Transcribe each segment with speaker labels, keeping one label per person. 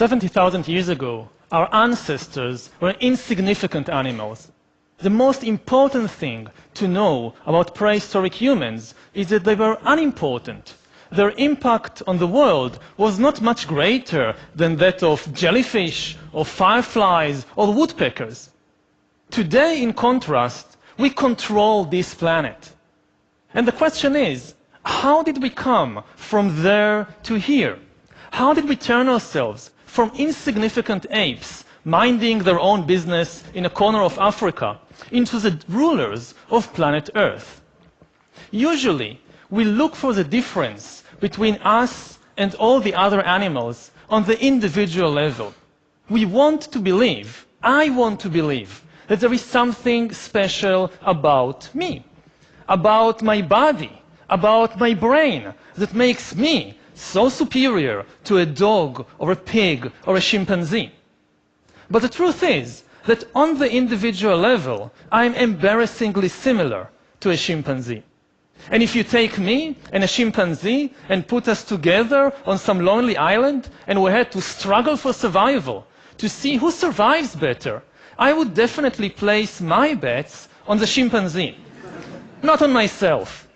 Speaker 1: 70,000 years ago, our ancestors were insignificant animals. The most important thing to know about prehistoric humans is that they were unimportant. Their impact on the world was not much greater than that of jellyfish, or fireflies, or woodpeckers. Today, in contrast, we control this planet. And the question is, how did we come from there to here? How did we turn ourselves from insignificant apes minding their own business in a corner of Africa into the rulers of planet Earth? Usually, we look for the difference between us and all the other animals on the individual level. We want to believe, I want to believe, that there is something special about me, about my body, about my brain, that makes me so superior to a dog or a pig or a chimpanzee. But the truth is that on the individual level, I'm embarrassingly similar to a chimpanzee. And if you take me and a chimpanzee and put us together on some lonely island and we had to struggle for survival to see who survives better, I would definitely place my bets on the chimpanzee, not on myself.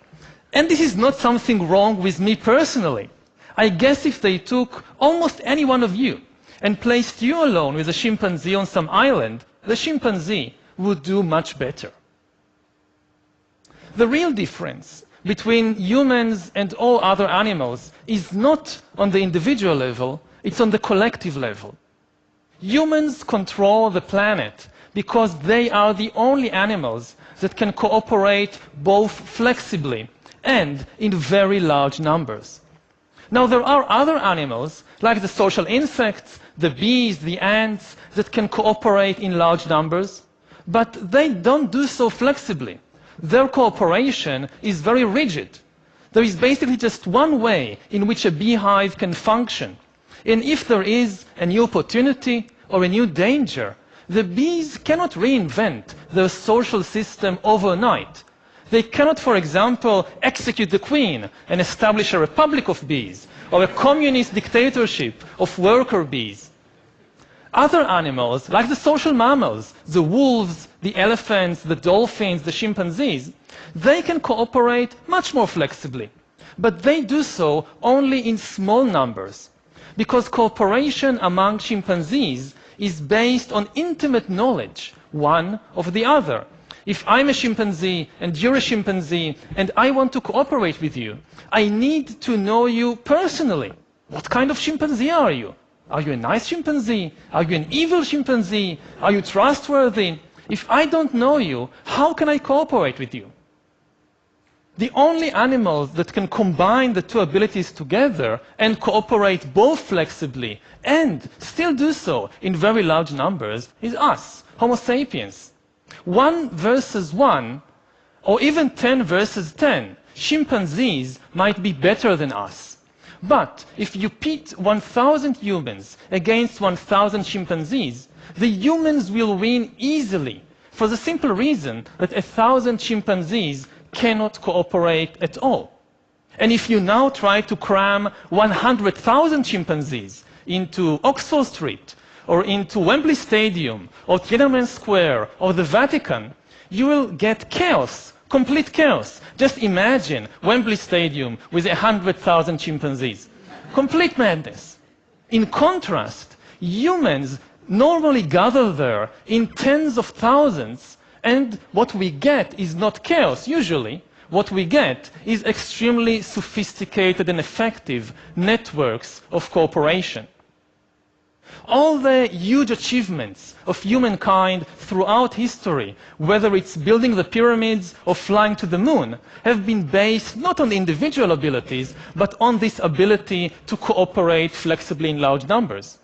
Speaker 1: And this is not something wrong with me personally. I guess if they took almost any one of you and placed you alone with a chimpanzee on some island, the chimpanzee would do much better. The real difference between humans and all other animals is not on the individual level, it's on the collective level. Humans control the planet because they are the only animals that can cooperate both flexibly and in very large numbers. Now, there are other animals, like the social insects, the bees, the ants, that can cooperate in large numbers, but they don't do so flexibly. Their cooperation is very rigid. There is basically just one way in which a beehive can function. And if there is a new opportunity or a new danger, the bees cannot reinvent their social system overnight. They cannot, for example, execute the queen and establish a republic of bees or a communist dictatorship of worker bees. Other animals, like the social mammals, the wolves, the elephants, the dolphins, the chimpanzees, they can cooperate much more flexibly. But they do so only in small numbers, because cooperation among chimpanzees is based on intimate knowledge, one of the other. If I'm a chimpanzee and you're a chimpanzee and I want to cooperate with you, I need to know you personally. What kind of chimpanzee are you? Are you a nice chimpanzee? Are you an evil chimpanzee? Are you trustworthy? If I don't know you, how can I cooperate with you? The only animals that can combine the two abilities together and cooperate both flexibly and still do so in very large numbers is us, Homo sapiens. 1 versus 1, or even 10 versus 10, chimpanzees might be better than us. But if you pit 1,000 humans against 1,000 chimpanzees, the humans will win easily, for the simple reason that 1,000 chimpanzees cannot cooperate at all. And if you now try to cram 100,000 chimpanzees into Oxford Street, or into Wembley Stadium, or Tiananmen Square, or the Vatican, you will get chaos, complete chaos. Just imagine Wembley Stadium with 100,000 chimpanzees. Complete madness. In contrast, humans normally gather there in tens of thousands, and what we get is not chaos, usually. What we get is extremely sophisticated and effective networks of cooperation. All the huge achievements of humankind throughout history, whether it's building the pyramids or flying to the moon, have been based not on individual abilities, but on this ability to cooperate flexibly in large numbers.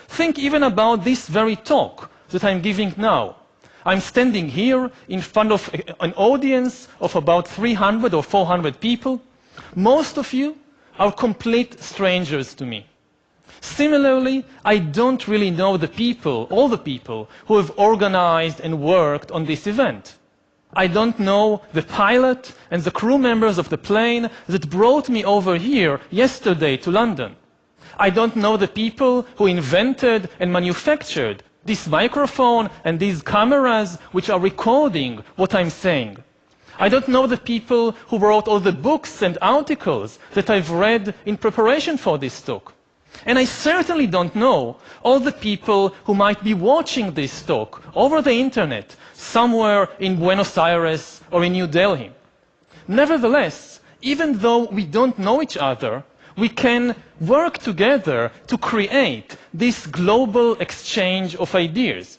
Speaker 1: Think even about this very talk that I'm giving now. I'm standing here in front of an audience of about 300 or 400 people. Most of you are complete strangers to me. Similarly, I don't really know the people, all the people, who have organized and worked on this event. I don't know the pilot and the crew members of the plane that brought me over here yesterday to London. I don't know the people who invented and manufactured this microphone and these cameras which are recording what I'm saying. I don't know the people who wrote all the books and articles that I've read in preparation for this talk. And I certainly don't know all the people who might be watching this talk over the internet somewhere in Buenos Aires or in New Delhi. Nevertheless, even though we don't know each other, we can work together to create this global exchange of ideas.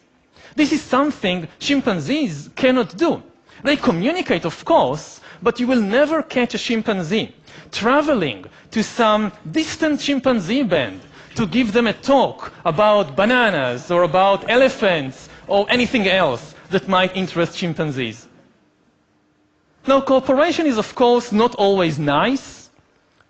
Speaker 1: This is something chimpanzees cannot do. They communicate, of course, but you will never catch a chimpanzee traveling to some distant chimpanzee band to give them a talk about bananas or about elephants or anything else that might interest chimpanzees. Now, cooperation is, of course, not always nice.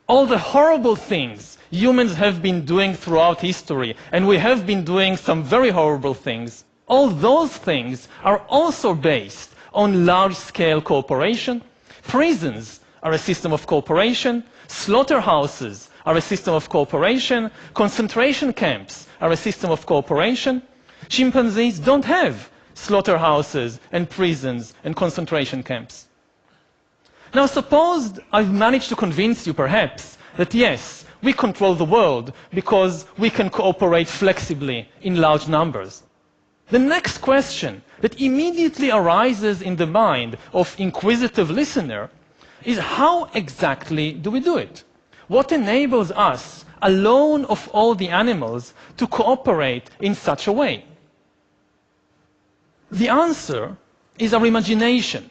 Speaker 1: All the horrible things humans have been doing throughout history, and we have been doing some very horrible things, all those things are also based on large-scale cooperation. Prisons are a system of cooperation. Slaughterhouses are a system of cooperation. Concentration camps are a system of cooperation. Chimpanzees don't have slaughterhouses and prisons and concentration camps. Now, suppose I've managed to convince you, perhaps, that yes, we control the world because we can cooperate flexibly in large numbers. The next question that immediately arises in the mind of inquisitive listener is how exactly do we do it? What enables us, alone of all the animals, to cooperate in such a way? The answer is our imagination.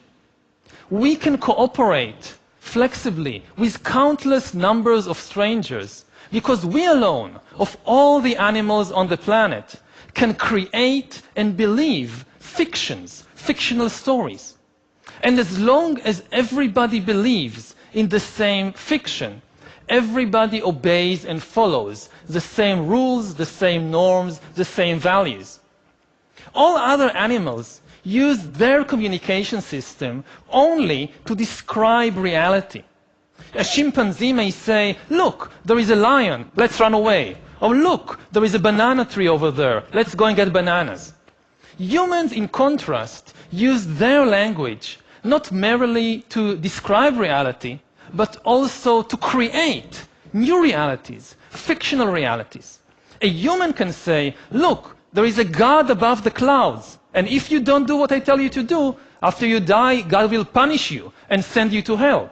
Speaker 1: We can cooperate flexibly with countless numbers of strangers because we alone, of all the animals on the planet, can create and believe fictions, fictional stories. And as long as everybody believes in the same fiction, everybody obeys and follows the same rules, the same norms, the same values. All other animals use their communication system only to describe reality. A chimpanzee may say, look, there is a lion, let's run away. Or look, there is a banana tree over there, let's go and get bananas. Humans, in contrast, use their language not merely to describe reality, but also to create new realities, fictional realities. A human can say, look, there is a God above the clouds, and if you don't do what I tell you to do, after you die, God will punish you and send you to hell.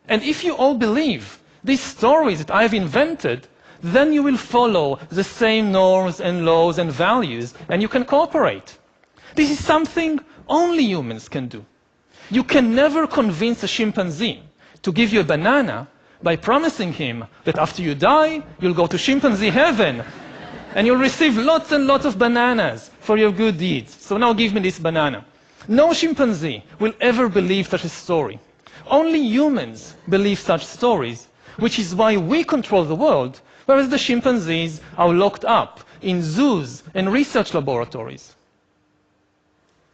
Speaker 1: And if you all believe these stories that I've invented, then you will follow the same norms and laws and values, and you can cooperate. This is something only humans can do. You can never convince a chimpanzee to give you a banana by promising him that after you die, you'll go to chimpanzee heaven, and you'll receive lots and lots of bananas for your good deeds. So now give me this banana. No chimpanzee will ever believe such a story. Only humans believe such stories, which is why we control the world, whereas the chimpanzees are locked up in zoos and research laboratories.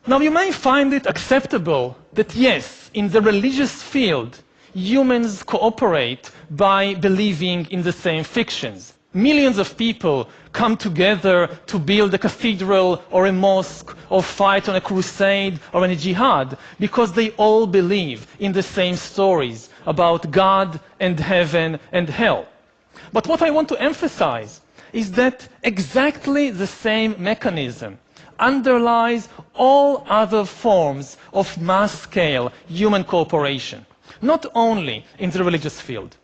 Speaker 1: Now, you may find it acceptable that, yes, in the religious field, humans cooperate by believing in the same fictions. Millions of people come together to build a cathedral or a mosque or fight on a crusade or in a jihad because they all believe in the same stories about God and heaven and hell. But what I want to emphasize is that exactly the same mechanism underlies all other forms of mass-scale human cooperation, not only in the religious field.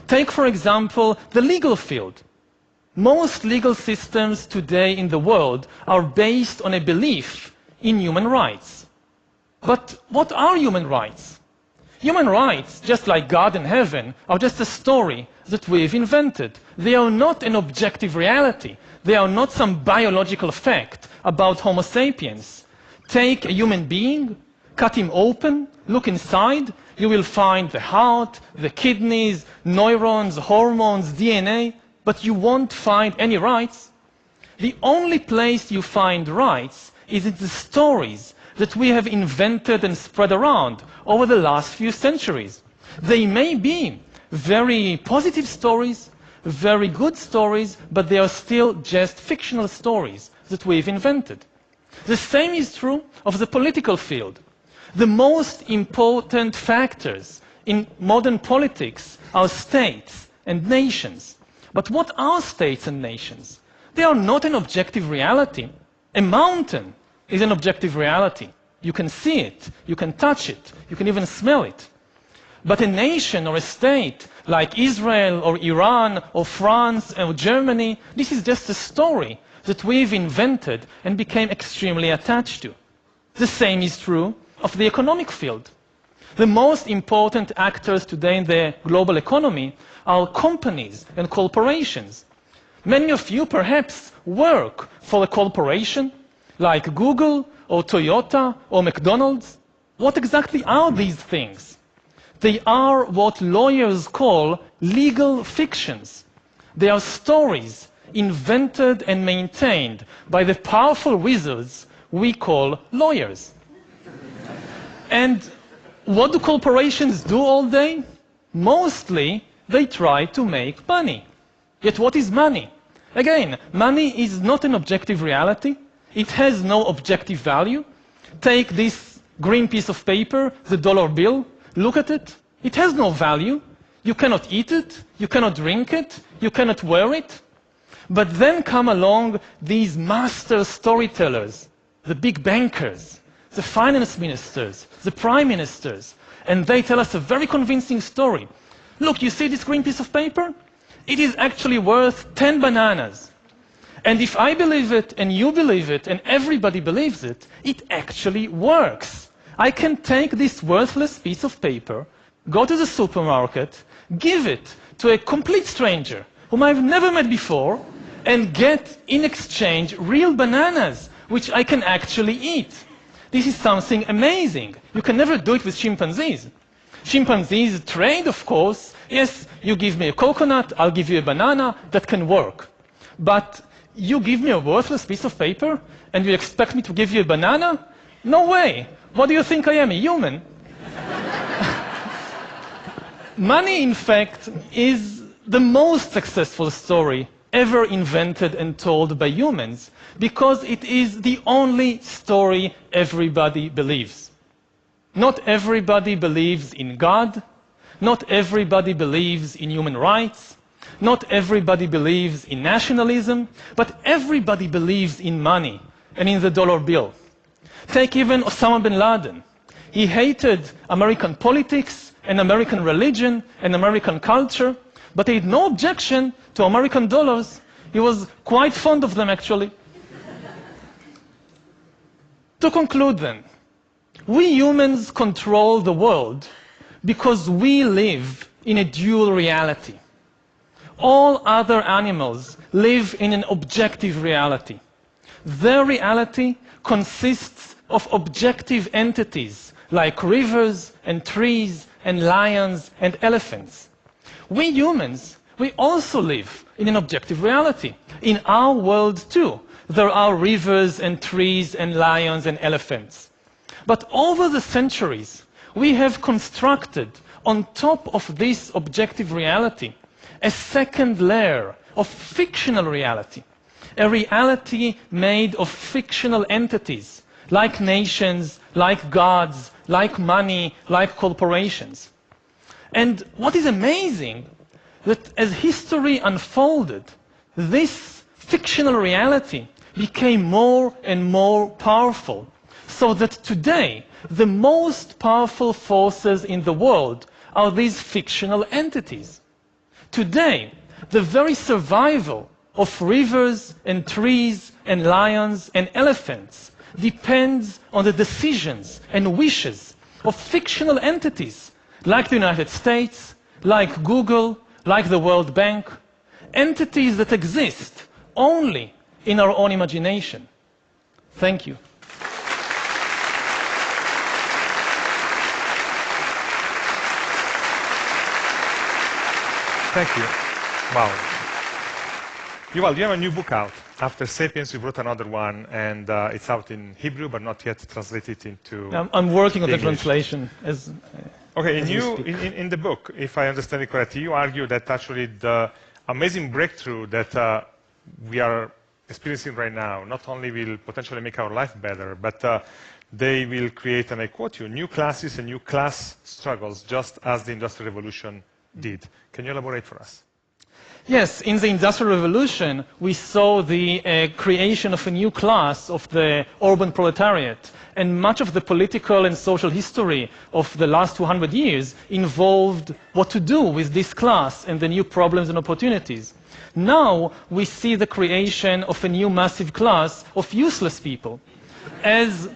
Speaker 1: Take, for example, the legal field. Most legal systems today in the world are based on a belief in human rights. But what are human rights? Human rights, just like God and heaven, are just a story that we've invented. They are not an objective reality. They are not some biological fact about Homo sapiens. Take a human being, cut him open, look inside, you will find the heart, the kidneys, neurons, hormones, DNA, but you won't find any rights. The only place you find rights is in the stories that we have invented and spread around over the last few centuries. They may be very positive stories, very good stories, but they are still just fictional stories that we've invented. The same is true of the political field. The most important factors in modern politics are states and nations. But what are states and nations? They are not an objective reality. A mountain is an objective reality. You can see it, you can touch it, you can even smell it. But a nation or a state like Israel or Iran or France or Germany, this is just a story that we've invented and became extremely attached to. The same is true of the economic field. The most important actors today in the global economy are companies and corporations. Many of you perhaps work for a corporation like Google or Toyota or McDonald's. What exactly are these things? They are what lawyers call legal fictions. They are stories invented and maintained by the powerful wizards we call lawyers. And what do corporations do all day? Mostly, they try to make money. Yet what is money? Again, money is not an objective reality. It has no objective value. Take this green piece of paper, the dollar bill, look at it. It has no value. You cannot eat it, you cannot drink it, you cannot wear it. But then come along these master storytellers, the big bankers, the finance ministers, the prime ministers, and they tell us a very convincing story. Look, you see this green piece of paper? It is actually worth 10 bananas. And if I believe it, and you believe it, and everybody believes it, it actually works. I can take this worthless piece of paper, go to the supermarket, give it to a complete stranger whom I've never met before, and get in exchange real bananas, which I can actually eat. This is something amazing. You can never do it with chimpanzees. Chimpanzees trade, of course. Yes, you give me a coconut, I'll give you a banana. That can work. But you give me a worthless piece of paper, and you expect me to give you a banana? No way. What do you think I am, a human? Money, in fact, is the most successful story ever invented and told by humans, because it is the only story everybody believes. Not everybody believes in God. Not everybody believes in human rights. Not everybody believes in nationalism. But everybody believes in money and in the dollar bill. Take even Osama bin Laden. He hated American politics and American religion and American culture, but he had no objection to American dollars. He was quite fond of them, actually. To conclude then, we humans control the world because we live in a dual reality. All other animals live in an objective reality. Their reality consists of objective entities like rivers and trees and lions and elephants. We humans, we also live in an objective reality. In our world too, there are rivers and trees and lions and elephants. But over the centuries, we have constructed on top of this objective reality a second layer of fictional reality, a reality made of fictional entities, like nations, like gods, like money, like corporations. And what is amazing, that as history unfolded, this fictional reality became more and more powerful, so that today the most powerful forces in the world are these fictional entities. Today, the very survival of rivers and trees and lions and elephants depends on the decisions and wishes of fictional entities like the United States, like Google, like the World Bank, entities that exist only in our own imagination. Thank you.
Speaker 2: Thank you. Wow. Yuval, you have a new book out. After Sapiens, you wrote another one, and it's out in Hebrew, but not yet translated into
Speaker 1: I'm working on the
Speaker 2: English.
Speaker 1: translation.
Speaker 2: Okay, in the book, if I understand it correctly, you argue that actually the amazing breakthrough that we are experiencing right now not only will potentially make our life better, but they will create, and I quote you, new classes and new class struggles, just as the Industrial Revolution did. Can you elaborate for us?
Speaker 1: Yes, in the Industrial Revolution, we saw the creation of a new class of the urban proletariat. And much of the political and social history of the last 200 years involved what to do with this class and the new problems and opportunities. Now we see the creation of a new massive class of useless people. As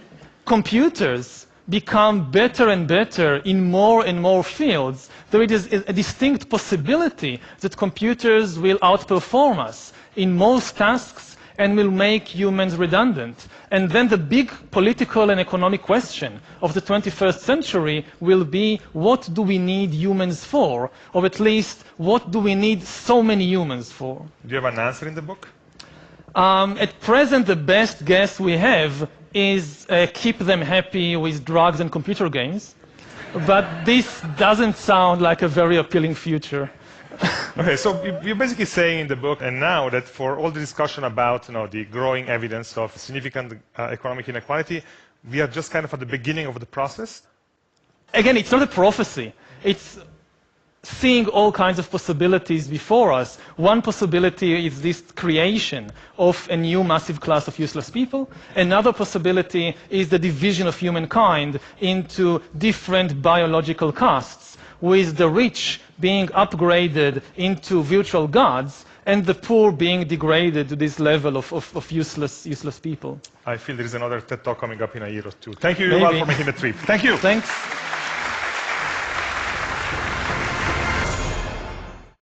Speaker 1: computers become better and better in more and more fields, there is a distinct possibility that computers will outperform us in most tasks and will make humans redundant. And then the big political and economic question of the 21st century will be, what do we need humans for? Or at least, what do we need so many humans for?
Speaker 2: Do you have an answer in the book?
Speaker 1: At present, the best guess we have is keep them happy with drugs and computer games. But this doesn't sound like a very appealing future.
Speaker 2: Okay, so you're basically saying in the book, and now that for all the discussion about the growing evidence of significant economic inequality, we are just kind of at the beginning of the process?
Speaker 1: Again, it's not a prophecy. It's seeing all kinds of possibilities before us. One possibility is this creation of a new massive class of useless people. Another possibility is the division of humankind into different biological castes, with the rich being upgraded into virtual gods and the poor being degraded to this level of useless people.
Speaker 2: I feel there is another TED Talk coming up in a year or two. Thank you, Yuval, for making the trip. Thank you.
Speaker 1: Thanks.